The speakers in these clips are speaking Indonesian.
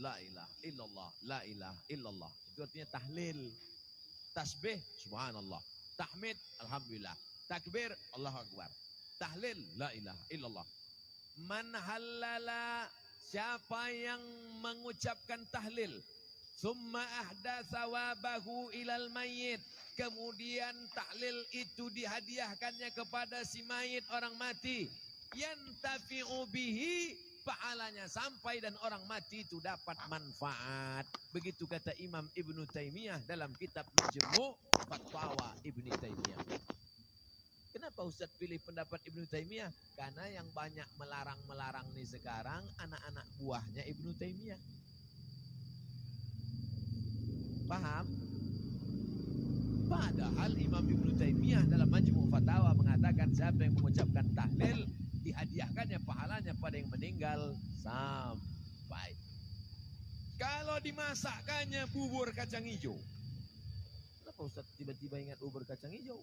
la ilaha illallah, la ilaha illallah. Itu artinya tahlil. Tasbih, subhanallah. Tahmid, alhamdulillah. Takbir, Allahu Akbar. Tahlil, la ilaha illallah. Man halala, siapa yang mengucapkan tahlil. Summa ahdatsa wabahu ilal mayyit. Kemudian tahlil itu dihadiahkannya kepada si mayit orang mati. Yantafi'u bihi, pahalanya sampai dan orang mati itu dapat manfaat. Begitu kata Imam Ibnu Taimiyah dalam kitab Majmu' Fatwa Ibnu Taimiyah. Kenapa Ustaz pilih pendapat Ibnu Taimiyah? Karena yang banyak melarang-melarang nih sekarang anak-anak buahnya Ibnu Taimiyah. Paham? Padahal Imam Ibnu Taimiyah dalam Majmu' Fatawa mengatakan siapa yang mengucapkan tahlil dihadiahkannya pahalanya pada yang meninggal sampai. Kalau dimasakkannya bubur kacang hijau. Kenapa Ustaz tiba-tiba ingat bubur kacang hijau?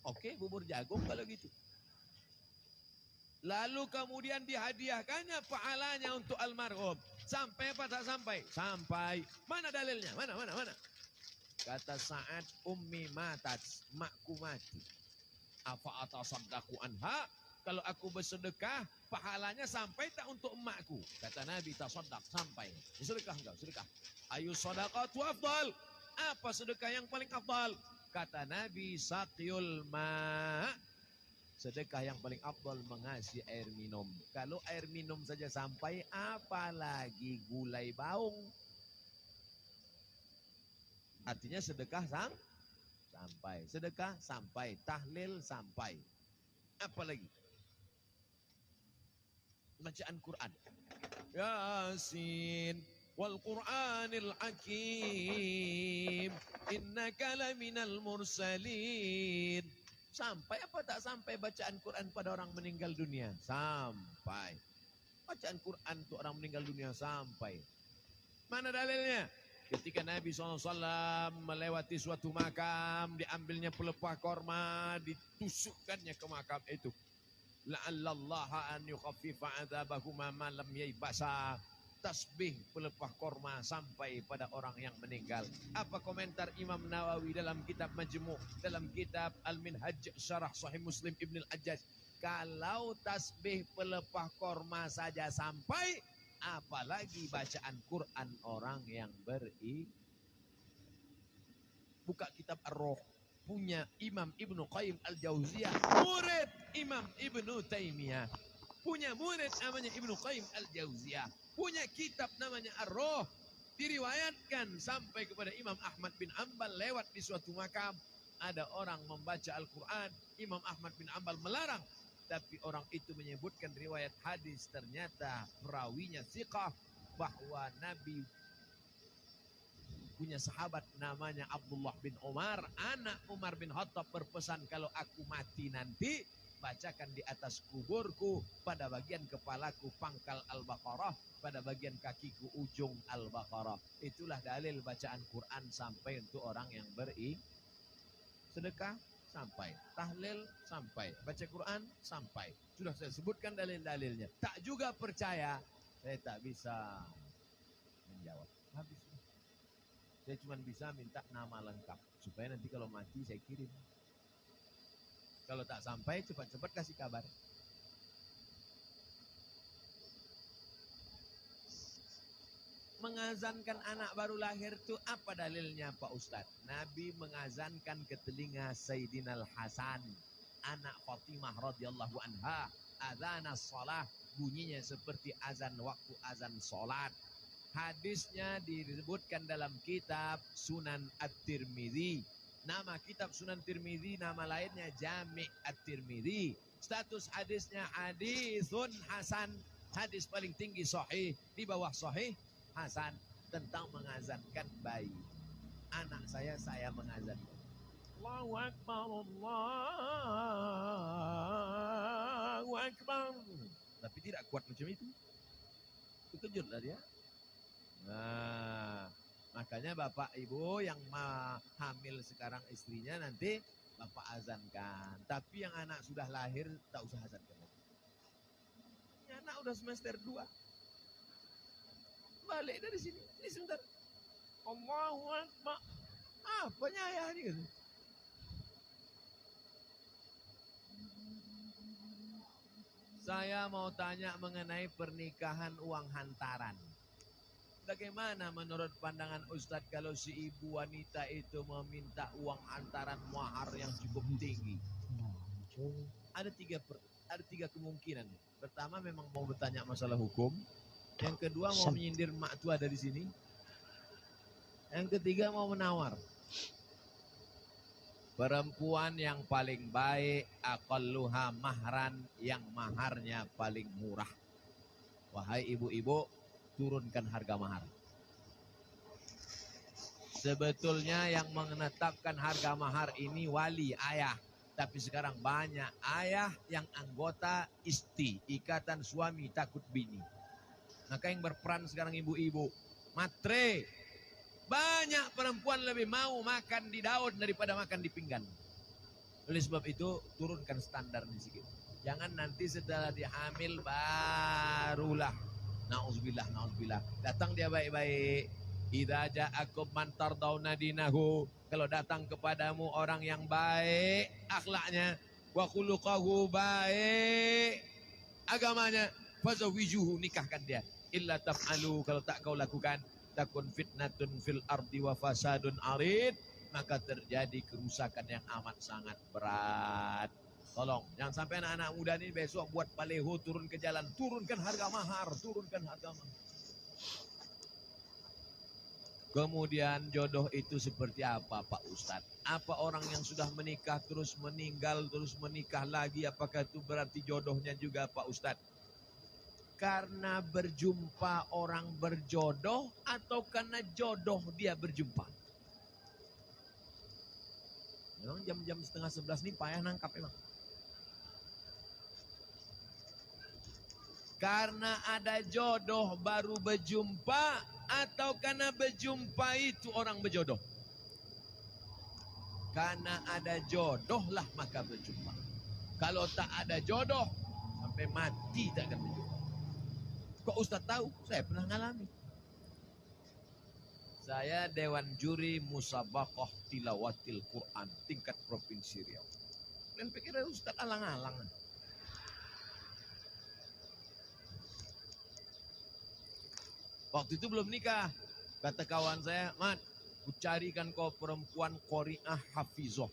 Oke, bubur jagung kalau gitu. Lalu kemudian dihadiahkannya pahalanya untuk almarhum. Sampai apa tak sampai? Sampai. Mana dalilnya? Mana? Kata Sa'ad, ummi matat, makku mati. Apa atasaddaqu anha? Kalau aku bersedekah, pahalanya sampai tak untuk emakku? Kata Nabi, tasaddaq, sampai. Sedekah enggak? Sedekah. Ayu sadaqatu afdal. Apa sedekah yang paling afdal? Kata Nabi, saqyul ma'. Sedekah yang paling afdal mengasih air minum. Kalau air minum saja sampai, apalagi gulai baung. Artinya sedekah sampai. Sedekah sampai. Tahlil sampai. Apa lagi? Bacaan Quran. Yasin wal Qur'anil Hakim innaka laminal mursalin. Sampai apa tak sampai bacaan Quran pada orang meninggal dunia? Sampai. Bacaan Quran untuk orang meninggal dunia sampai. Mana dalilnya? Ketika Nabi SAW melewati suatu makam, diambilnya pelepah korma, ditusukkannya ke makam itu. La'allallaha an yukhaffifa adzabahuma ma lam yaibasa. Tasbih pelepah korma sampai pada orang yang meninggal. Apa komentar Imam Nawawi dalam kitab Majmu', dalam kitab Al-Minhaj Syarah Sahih Muslim Ibn Al-Ajjaj? Kalau tasbih pelepah korma saja sampai, apalagi bacaan Quran orang yang buka kitab Ar-Ruh, punya Imam Ibnu Qayyim Al-Jauziyah, murid Imam Ibnu Taimiyah, punya murid namanya Ibnu Qayyim Al-Jauziyah, punya kitab namanya Ar-Ruh. Diriwayatkan sampai kepada Imam Ahmad bin Hanbal lewat di suatu makam, ada orang membaca Al-Quran. Imam Ahmad bin Hanbal melarang, tapi orang itu menyebutkan riwayat hadis, ternyata perawinya thiqah, bahwa Nabi punya sahabat namanya Abdullah bin Umar, anak Umar bin Khattab, berpesan, kalau aku mati nanti, bacakan di atas kuburku, pada bagian kepalaku pangkal Al-Baqarah, pada bagian kakiku ujung Al-Baqarah. Itulah dalil bacaan Quran sampai untuk orang yang sedekah sampai, tahlil sampai, baca Quran sampai. Sudah saya sebutkan dalil-dalilnya. Tak juga percaya, saya tak bisa menjawab. Habis. Saya cuma bisa minta nama lengkap supaya nanti kalau mati saya kirim. Kalau tak sampai, cepat-cepat kasih kabar. Mengazankan anak baru lahir itu apa dalilnya Pak Ustadz? Nabi mengazankan ke telinga Sayyidina Al-Hasan, anak Fatimah radhiyallahu anha, adzanas shalah, bunyinya seperti azan waktu azan salat. Hadisnya disebutkan dalam kitab Sunan At-Tirmidzi. Nama kitab Sunan Tirmidzi, nama lainnya Jami' At-Tirmidzi. Status hadisnya hadisun hasan, hadis paling tinggi sahih, di bawah sahih hasan, tentang mengazankan bayi. Anak saya mengazankan. Allahu Akbar, Allahu Akbar. Tapi tidak kuat macam itu. Terkejutlah dia. Nah, makanya bapak ibu yang hamil sekarang istrinya, nanti bapak azankan. Tapi yang anak sudah lahir tak usah azankan. Ini anak udah semester 2. balik dari sini. Ini sebentar. Allahu Akbar. Apanya ayah ini? Gitu. Saya mau tanya mengenai pernikahan uang hantaran. Bagaimana menurut pandangan Ustadz kalau si ibu wanita itu meminta uang hantaran mahar yang cukup tinggi? Ada tiga kemungkinan. Pertama memang mau bertanya masalah hukum. Yang kedua mau menyindir mak tua dari sini. Yang ketiga mau menawar. Perempuan yang paling baik, aqalluha mahran, yang maharnya paling murah. Wahai ibu-ibu, turunkan harga mahar. Sebetulnya yang menetapkan harga mahar ini wali, ayah. Tapi sekarang banyak ayah yang anggota isti, ikatan suami takut bini. Maka yang berperan sekarang ibu-ibu, matre. Banyak perempuan lebih mau makan di daun daripada makan di pinggan. Oleh sebab itu turunkan standarnya sedikit. Jangan nanti setelah dihamil barulah na'udzubillah, na'udzubillah. Datang dia baik-baik. Idza ja'akum man tardawna dinahu. Kalau datang kepadamu orang yang baik akhlaknya, wa khuluquhu baik agamanya, fazawijuhu, nikahkan dia. Illa taf'alu, kalau tak kau lakukan, takun fitnatun fil ardi wa fasadun arid, maka terjadi kerusakan yang amat sangat berat. Tolong, jangan sampai anak-anak muda ini besok buat baleho turun ke jalan. Turunkan harga mahar, turunkan harga mahar. Kemudian jodoh itu seperti apa Pak Ustadz? Apa orang yang sudah menikah terus meninggal, terus menikah lagi, apakah itu berarti jodohnya juga Pak Ustadz? Karena berjumpa orang berjodoh atau karena jodoh dia berjumpa? Memang jam-jam 10:30 ini payah nangkap emang. Karena ada jodoh baru berjumpa atau karena berjumpa itu orang berjodoh? Karena ada jodoh lah maka berjumpa. Kalau tak ada jodoh sampai mati tak akan berjumpa. Kok Ustaz tahu? Saya pernah ngalami. Saya Dewan Juri Musabaqah Tilawatil Quran tingkat Provinsi Riau. Kalian pikir Ustaz alang-alang? Waktu itu belum nikah. Kata kawan saya, Mat, ku carikan kau perempuan qari'ah hafizah.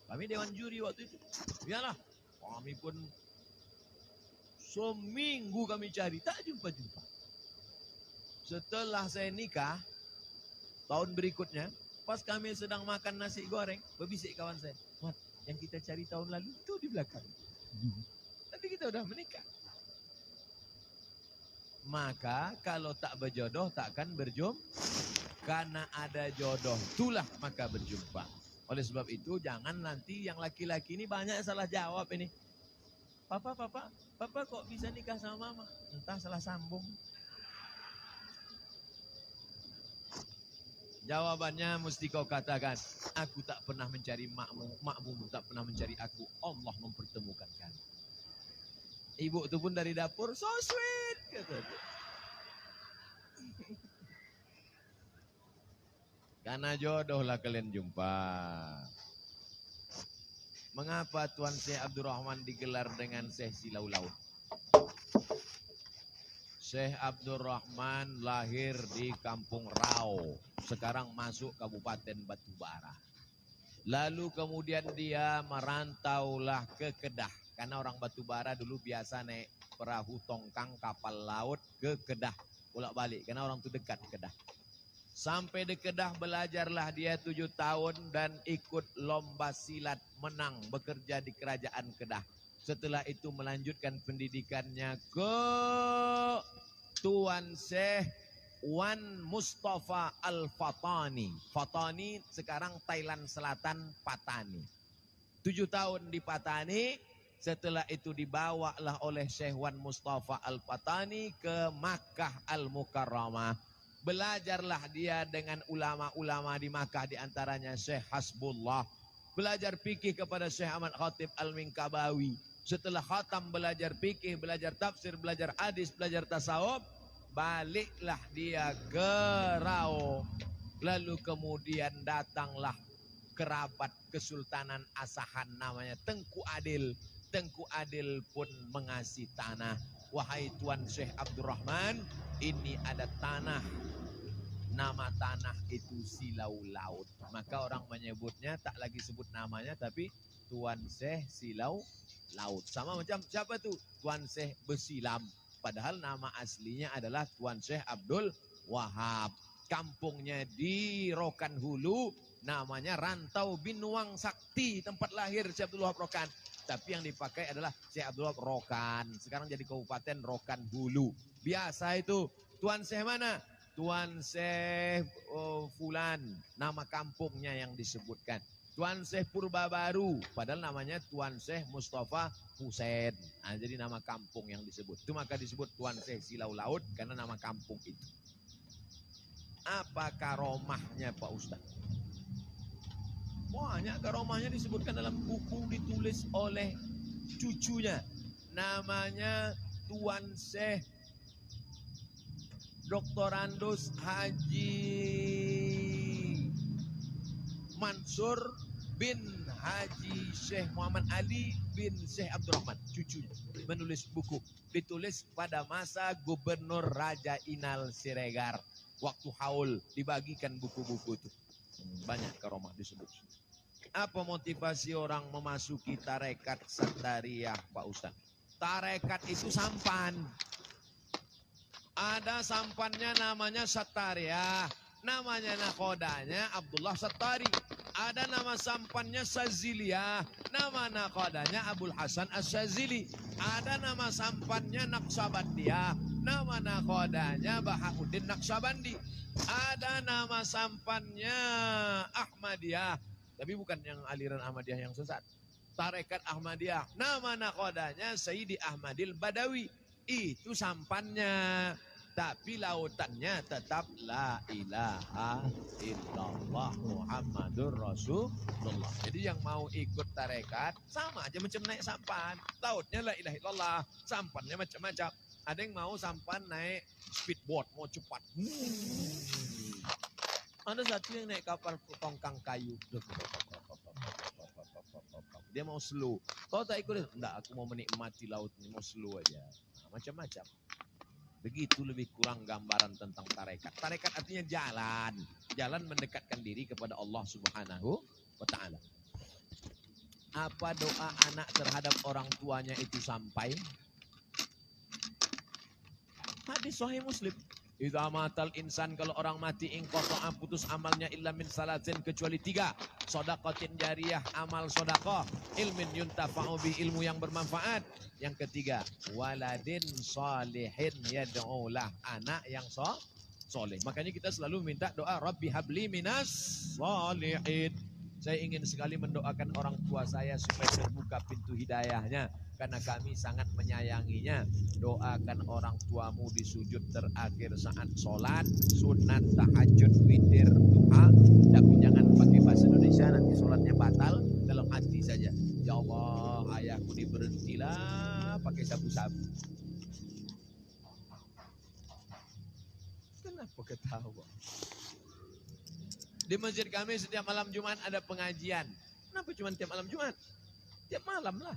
Kami Dewan Juri waktu itu. Iyalah, kami pun seminggu kami cari, tak jumpa-jumpa. Setelah saya nikah, tahun berikutnya, pas kami sedang makan nasi goreng, berbisik kawan saya, Mat, yang kita cari tahun lalu itu di belakang. Tapi kita udah menikah. Maka kalau tak berjodoh takkan berjumpa. Karena ada jodoh itulah maka berjumpa. Oleh sebab itu jangan nanti yang laki-laki ini banyak salah jawab ini. Papa kok bisa nikah sama mama? Entah salah sambung. Jawabannya mesti kau katakan, aku tak pernah mencari makmu, makmu tak pernah mencari aku. Allah mempertemukan kami. Ibu itu pun dari dapur, so sweet. Kata. Karena jodoh lah kalian jumpa. Mengapa Tuan Syekh Abdurrahman digelar dengan Syekh Silaulau? Syekh Abdurrahman lahir di Kampung Rau. Sekarang masuk Kabupaten Batubara. Lalu kemudian dia merantaulah ke Kedah. Karena orang Batubara dulu biasa naik perahu tongkang kapal laut ke Kedah. Bolak-balik, karena orang itu dekat Kedah. Sampai di Kedah belajarlah dia 7 tahun dan ikut lomba silat, menang, bekerja di kerajaan Kedah. Setelah itu melanjutkan pendidikannya ke Tuan Syekh Wan Mustafa Al-Fatani. Fatani sekarang Thailand Selatan, Patani. 7 tahun di Patani, setelah itu dibawalah oleh Syekh Wan Mustafa Al-Fatani ke Makkah Al-Mukarramah. Belajarlah dia dengan ulama-ulama di Makkah, diantaranya Syekh Hasbullah. Belajar fikih kepada Syekh Ahmad Khatib Al-Minkabawi. Setelah khatam belajar fikih, belajar tafsir, belajar hadis, belajar tasawuf, baliklah dia ke Rao. Lalu kemudian datanglah kerabat Kesultanan Asahan namanya Tengku Adil. Tengku Adil pun mengasih tanah. Wahai Tuan Syekh Abdurrahman, ini ada tanah. Nama tanah itu Silau Laut. Maka orang menyebutnya tak lagi sebut namanya tapi Tuan Syekh Silau Laut. Sama macam siapa tuh? Tuan Syekh Besilam. Padahal nama aslinya adalah Tuan Syekh Abdul Wahab. Kampungnya di Rokan Hulu, namanya Rantau Binuang Sakti, tempat lahir Syekh Abdul Wahab Rokan. Tapi yang dipakai adalah Syekh Abdul Wahab Rokan. Sekarang jadi Kabupaten Rokan Hulu. Biasa itu. Tuan Syekh mana? Tuan Syekh Fulan. Nama kampungnya yang disebutkan. Tuan Syekh Purba Baru. Padahal namanya Tuan Syekh Mustafa Husain. Nah, jadi nama kampung yang disebut. Itu maka disebut Tuan Syekh Silau Laut karena nama kampung itu. Apa karomahnya Pak Ustadz? Banyak karomahnya disebutkan dalam buku ditulis oleh cucunya. Namanya Tuan Syekh Dr. Andus Haji Mansur bin Haji Syekh Muhammad Ali bin Syekh Abdurrahman. Cucunya menulis buku. Ditulis pada masa Gubernur Raja Inal Siregar. Waktu haul dibagikan buku-buku itu. Banyak karomah disebut. Apa motivasi orang memasuki tarekat Sattariyah Pak Ustaz? Tarekat itu sampan. Ada sampannya namanya Sattariyah. Namanya nakodanya Abdullah Sattari. Ada nama sampannya Saziliyah. Nama nakodanya Abul Hasan As-Sazili. Ada nama sampannya Naqsabandiyah. Nama nakodanya Bahauddin Naqsabandi. Ada nama sampannya Ahmadiyah. Tapi bukan yang aliran Ahmadiyah yang sesat. Tarekat Ahmadiyah. Nama nakodanya Sayyidi Ahmadil Badawi. Itu sampannya. Tapi lautannya tetap la ilaha illallah Muhammadur Rasulullah. Jadi yang mau ikut tarekat sama aja macam naik sampan. Lautnya la ilaha illallah, sampannya macam-macam. Ada yang mau sampan naik speedboat, mau cepat. Ada satu yang naik kapal tongkang kayu. Dia mau slow. Kau tak ikut? Enggak, aku mau menikmati laut ini, mau slow aja. Nah, macam-macam. Begitu lebih kurang gambaran tentang tarekat. Tarekat artinya jalan. Jalan mendekatkan diri kepada Allah Subhanahu wa ta'ala. Apa doa anak terhadap orang tuanya itu sampai? Hadis Sahih Muslim. Idza matal insan, kalau orang mati inqata'a, putus amalnya illa min salatin, kecuali 3. Shadaqatin jariyah, amal sedekah, ilmin yuntafa'u bi, ilmu yang bermanfaat. Yang ketiga, waladin shalihin yad'ulah, anak yang soleh. Makanya kita selalu minta doa Rabbi habli minas shalihin. Saya ingin sekali mendoakan orang tua saya supaya terbuka pintu hidayahnya. Karena kami sangat menyayanginya. Doakan orang tuamu di sujud terakhir saat sholat. Sunat, tahajud, witir, duha. Tapi jangan pakai bahasa Indonesia, nanti sholatnya batal. Dalam hati saja. Ya Allah, ayahku diberhentilah pakai sabu-sabu. Kenapa ketawa? Di masjid kami setiap malam Jumat ada pengajian. Kenapa cuma tiap malam Jumat? Tiap malam lah.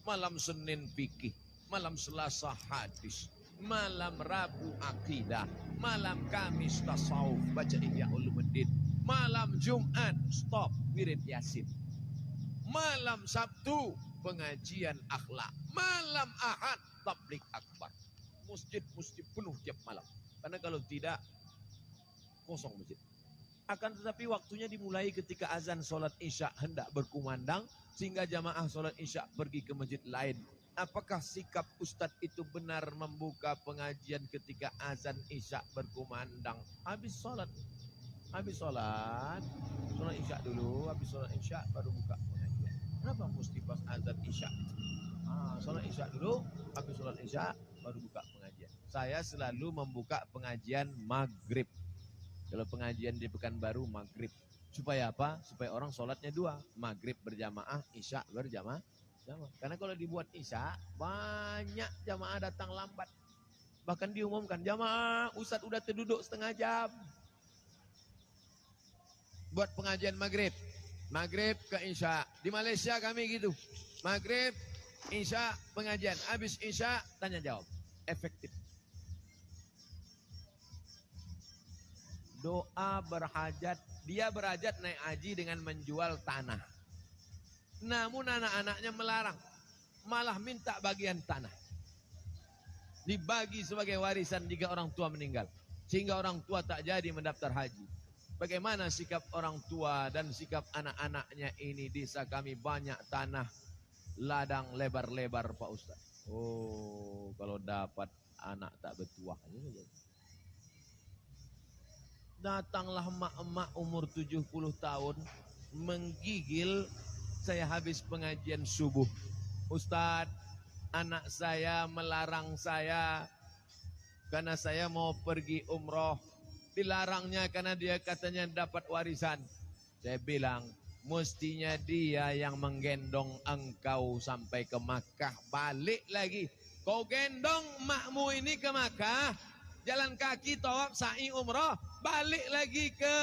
Malam Senin fikih, malam Selasa hadis, malam Rabu akidah, malam Kamis tasawuf, baca Ihya Ulumuddin, malam Jumat stop wirid Yasin, malam Sabtu pengajian akhlak, malam Ahad tabligh akbar. Masjid penuh tiap malam. Karena kalau tidak kosong masjid. Akan tetapi waktunya dimulai ketika azan sholat isya hendak berkumandang, sehingga jamaah sholat isya pergi ke masjid lain. Apakah sikap Ustadz itu benar membuka pengajian ketika azan isya berkumandang? Habis sholat isya dulu, habis sholat isya baru buka pengajian. Kenapa mesti pas azan isya? Sholat isya dulu, habis sholat isya baru buka pengajian. Saya selalu membuka pengajian maghrib. Kalau pengajian di Pekanbaru maghrib. Supaya apa? Supaya orang sholatnya 2. Maghrib berjamaah, isya berjamaah. Karena kalau dibuat isya, banyak jamaah datang lambat. Bahkan diumumkan, jamaah Ustadz udah terduduk setengah jam. Buat pengajian maghrib. Maghrib ke Isya. Di Malaysia kami gitu. Maghrib, Isya, pengajian. Habis Isya, tanya jawab. Efektif. Doa berhajat. Dia berhajat naik haji dengan menjual tanah. Namun anak-anaknya melarang. Malah minta bagian tanah. Dibagi sebagai warisan jika orang tua meninggal. Sehingga orang tua tak jadi mendaftar haji. Bagaimana sikap orang tua dan sikap anak-anaknya ini? Desa kami banyak tanah ladang lebar-lebar Pak Ustaz. Oh, kalau dapat anak tak bertuah. Datanglah emak-emak umur 70 tahun menggigil. Saya habis pengajian subuh. Ustaz, anak saya melarang saya karena saya mau pergi umroh. Dilarangnya karena dia katanya dapat warisan. Saya bilang, mestinya dia yang menggendong engkau sampai ke Makkah. Balik lagi. Kau gendong makmu ini ke Makkah. Jalan kaki, tawaf, sa'i, umroh. Balik lagi ke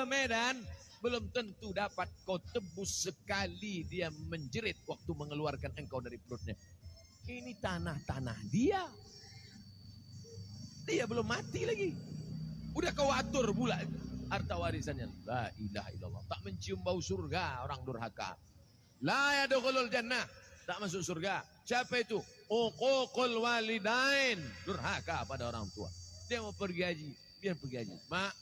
Medan. Belum tentu dapat. Kau tebus sekali dia menjerit waktu mengeluarkan engkau dari perutnya. Ini tanah-tanah dia. Dia belum mati lagi. Udah kau atur pula harta warisannya. La ilaha illallah. Tak mencium bau surga orang durhaka. La yadkhulul jannah. Tak masuk surga. Siapa itu? Uququl walidain. Durhaka pada orang tua. Dia mau pergi haji. Biar pergi haji. Mak,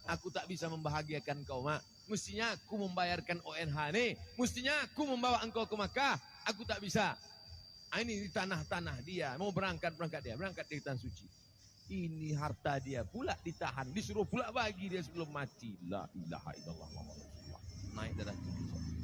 aku tak bisa membahagiakan kau, Mak. Mestinya aku membayarkan ONH nih. Mestinya aku membawa engkau ke Makkah. Aku tak bisa. Ini di tanah-tanah dia. Mau berangkat dia. Berangkat di tanah suci. Ini harta dia pula ditahan. Disuruh pula bagi dia sebelum mati. La ilaha illallah. Naik darah tinggi.